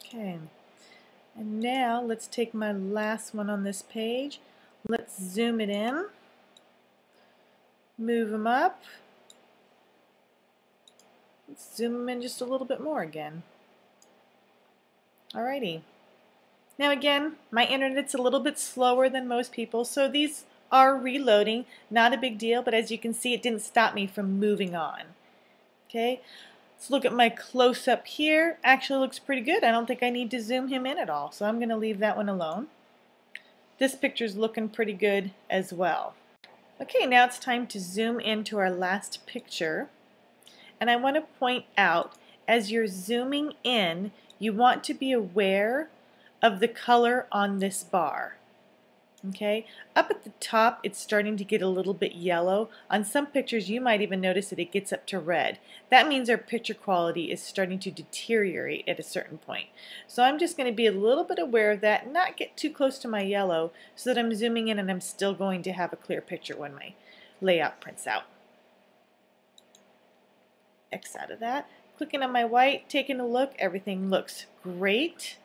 Okay, and now let's take my last one on this page. Let's zoom it in, move them up. Let's zoom them in just a little bit more again. Alrighty. Now again, my internet's a little bit slower than most people, so these are reloading. Not a big deal, but as you can see, it didn't stop me from moving on. Okay, let's look at my close-up here. Actually looks pretty good. I don't think I need to zoom him in at all, so I'm going to leave that one alone. This picture's looking pretty good as well. Okay, now it's time to zoom into our last picture. And I want to point out, as you're zooming in, you want to be aware of the color on this bar. Okay, up at the top it's starting to get a little bit yellow. On some pictures you might even notice that it gets up to red. That means our picture quality is starting to deteriorate at a certain point. So I'm just going to be a little bit aware of that and not get too close to my yellow so that I'm zooming in and I'm still going to have a clear picture when my layout prints out. X out of that. Clicking on my white, taking a look, everything looks great.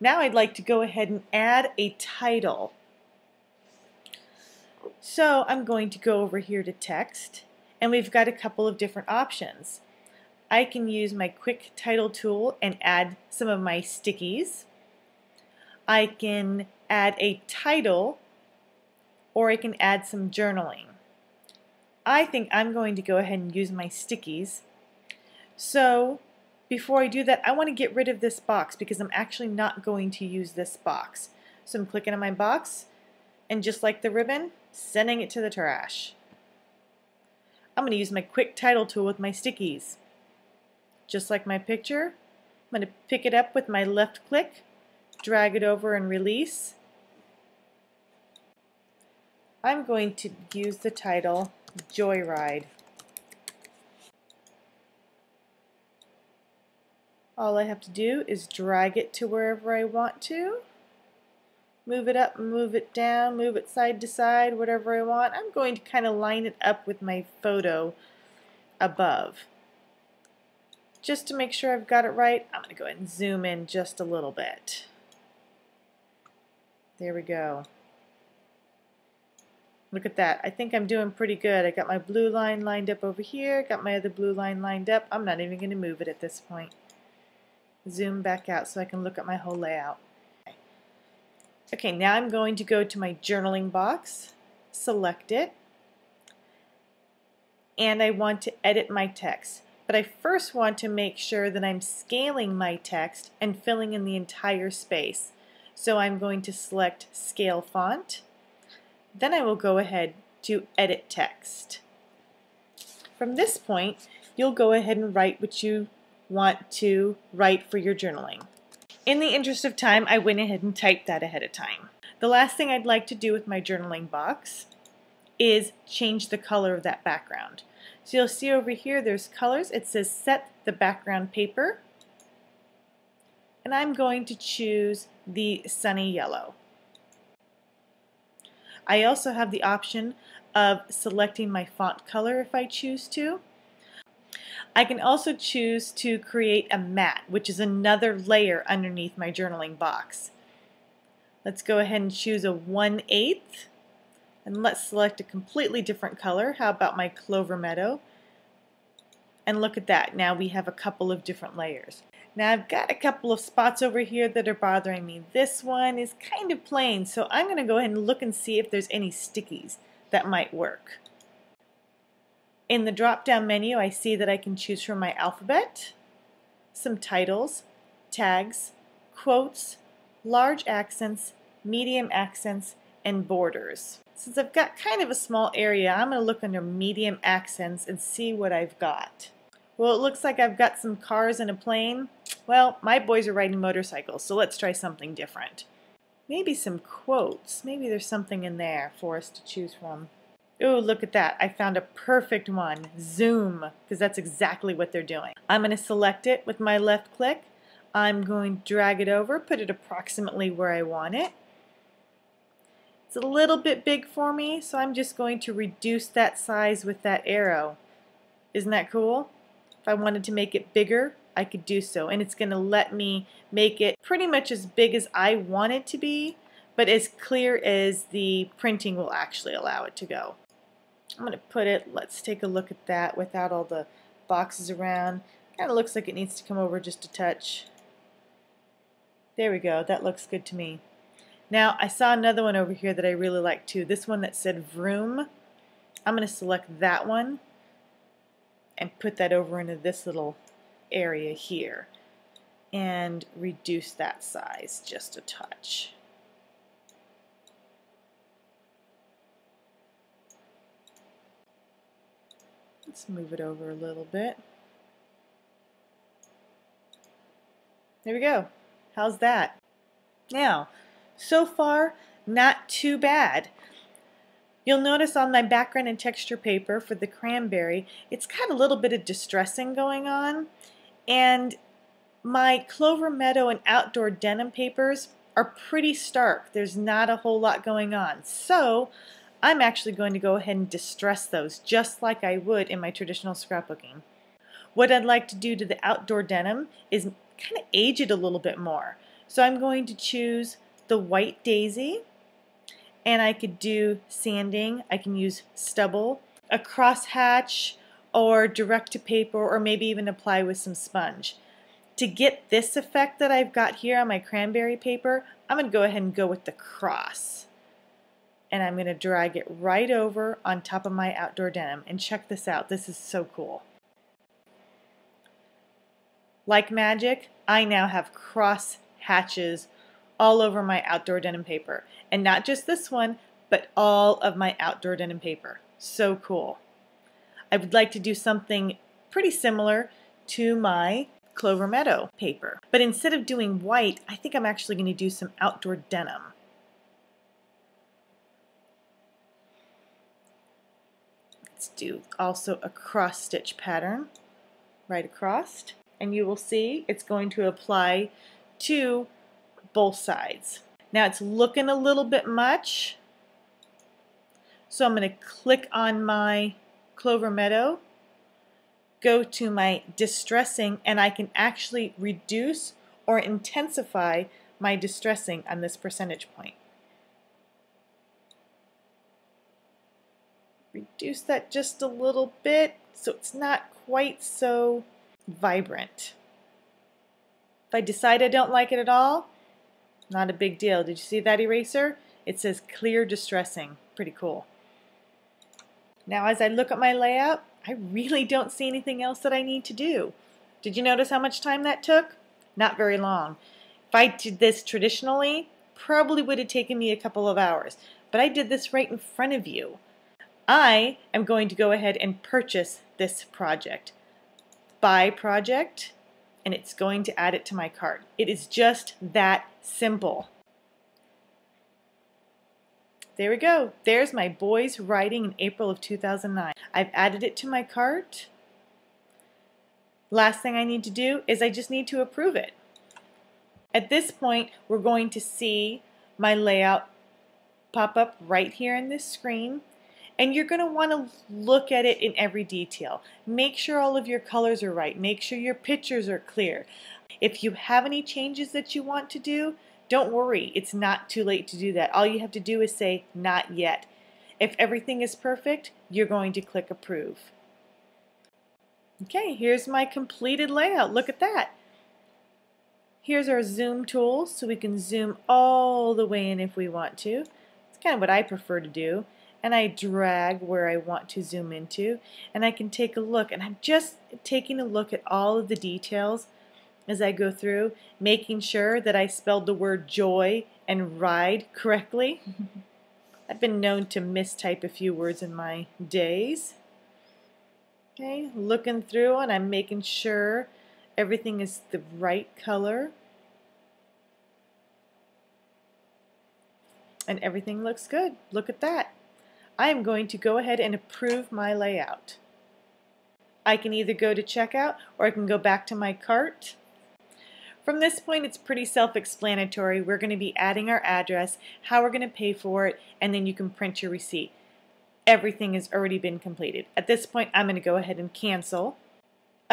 Now I'd like to go ahead and add a title. So I'm going to go over here to text, and we've got a couple of different options. I can use my quick title tool and add some of my stickies. I can add a title, or I can add some journaling. I think I'm going to go ahead and use my stickies. So before I do that, I want to get rid of this box because I'm actually not going to use this box. So I'm clicking on my box, and just like the ribbon, sending it to the trash. I'm going to use my quick title tool with my stickies. Just like my picture, I'm going to pick it up with my left click, drag it over and release. I'm going to use the title Joyride. All I have to do is drag it to wherever I want to. Move it up, move it down, move it side to side, whatever I want. I'm going to kind of line it up with my photo above. Just to make sure I've got it right, I'm going to go ahead and zoom in just a little bit. There we go. Look at that. I think I'm doing pretty good. I got my blue line lined up over here, got my other blue line lined up. I'm not even going to move it at this point. Zoom back out so I can look at my whole layout. Okay, now I'm going to go to my journaling box, select it, and I want to edit my text. But I first want to make sure that I'm scaling my text and filling in the entire space. So I'm going to select Scale Font. Then I will go ahead to Edit Text. From this point, you'll go ahead and write what you want to write for your journaling. In the interest of time, I went ahead and typed that ahead of time. The last thing I'd like to do with my journaling box is change the color of that background. So you'll see over here there's colors. It says set the background paper, and I'm going to choose the sunny yellow. I also have the option of selecting my font color if I choose to. I can also choose to create a mat, which is another layer underneath my journaling box. Let's go ahead and choose a 1/8, and let's select a completely different color. How about my Clover Meadow? And look at that, now we have a couple of different layers. Now I've got a couple of spots over here that are bothering me. This one is kind of plain, so I'm going to go ahead and look and see if there's any stickies that might work. In the drop-down menu, I see that I can choose from my alphabet, some titles, tags, quotes, large accents, medium accents, and borders. Since I've got kind of a small area, I'm going to look under medium accents and see what I've got. Well, it looks like I've got some cars and a plane. Well, my boys are riding motorcycles, so let's try something different. Maybe some quotes. Maybe there's something in there for us to choose from. Ooh, look at that. I found a perfect one. Zoom, because that's exactly what they're doing. I'm going to select it with my left click. I'm going to drag it over, put it approximately where I want it. It's a little bit big for me, so I'm just going to reduce that size with that arrow. Isn't that cool? If I wanted to make it bigger, I could do so, and it's going to let me make it pretty much as big as I want it to be, but as clear as the printing will actually allow it to go. I'm going to put it, let's take a look at that without all the boxes around. Kind of looks like it needs to come over just a touch. There we go, that looks good to me. Now I saw another one over here that I really like too. This one that said Vroom. I'm going to select that one and put that over into this little area here and reduce that size just a touch. Let's move it over a little bit. There we go. How's that? Now, so far, not too bad. You'll notice on my background and texture paper for the cranberry, it's got a little bit of distressing going on, and my Clover Meadow and outdoor denim papers are pretty stark. There's not a whole lot going on. So I'm actually going to go ahead and distress those just like I would in my traditional scrapbooking. What I'd like to do to the outdoor denim is kind of age it a little bit more. So I'm going to choose the White Daisy, and I could do sanding. I can use stubble, a crosshatch, or direct to paper, or maybe even apply with some sponge. To get this effect that I've got here on my cranberry paper, I'm going to go ahead and go with the cross. And I'm going to drag it right over on top of my outdoor denim. And check this out, this is so cool. Like magic, I now have cross hatches all over my outdoor denim paper. And not just this one, but all of my outdoor denim paper. So cool. I would like to do something pretty similar to my Clover Meadow paper. But instead of doing white, I think I'm actually going to do some outdoor denim. Let's do also a cross stitch pattern right across. And you will see it's going to apply to both sides. Now it's looking a little bit much, so I'm going to click on my Clover Meadow, go to my distressing, and I can actually reduce or intensify my distressing on this percentage point. Reduce that just a little bit so it's not quite so vibrant. If I decide I don't like it at all, not a big deal. Did you see that eraser? It says clear distressing. Pretty cool. Now as I look at my layout, I really don't see anything else that I need to do. Did you notice how much time that took? Not very long. If I did this traditionally, probably would have taken me a couple of hours. But I did this right in front of you. I am going to go ahead and purchase this project. Buy project, and it's going to add it to my cart. It is just that simple. There we go. There's my boys writing in April of 2009. I've added it to my cart. Last thing I need to do is I just need to approve it. At this point, we're going to see my layout pop up right here in this screen. And you're going to want to look at it in every detail. Make sure all of your colors are right. Make sure your pictures are clear. If you have any changes that you want to do, don't worry. It's not too late to do that. All you have to do is say, not yet. If everything is perfect, you're going to click approve. Okay, here's my completed layout. Look at that. Here's our zoom tool, so we can zoom all the way in if we want to. It's kind of what I prefer to do. And I drag where I want to zoom into, and I can take a look, and I'm just taking a look at all of the details as I go through, making sure that I spelled the word joy and ride correctly. I've been known to mistype a few words in my days. Okay, looking through, and I'm making sure everything is the right color. And everything looks good. Look at that. I am going to go ahead and approve my layout. I can either go to checkout or I can go back to my cart. From this point, it's pretty self-explanatory. We're going to be adding our address, how we're going to pay for it, and then you can print your receipt. Everything has already been completed. At this point, I'm going to go ahead and cancel.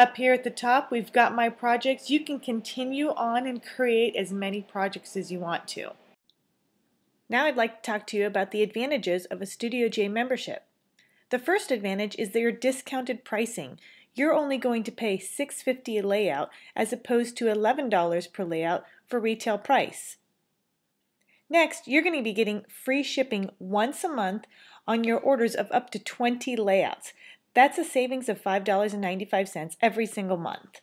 Up here at the top, we've got my projects. You can continue on and create as many projects as you want to. Now I'd like to talk to you about the advantages of a Studio J membership. The first advantage is their discounted pricing. You're only going to pay $6.50 a layout as opposed to $11 per layout for retail price. Next, you're going to be getting free shipping once a month on your orders of up to 20 layouts. That's a savings of $5.95 every single month.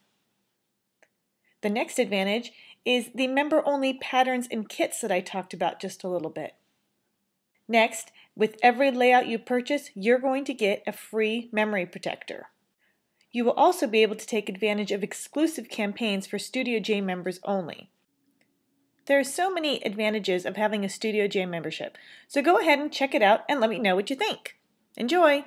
The next advantage is the member-only patterns and kits that I talked about just a little bit. Next, with every layout you purchase, you're going to get a free memory protector. You will also be able to take advantage of exclusive campaigns for Studio J members only. There are so many advantages of having a Studio J membership, so go ahead and check it out and let me know what you think. Enjoy!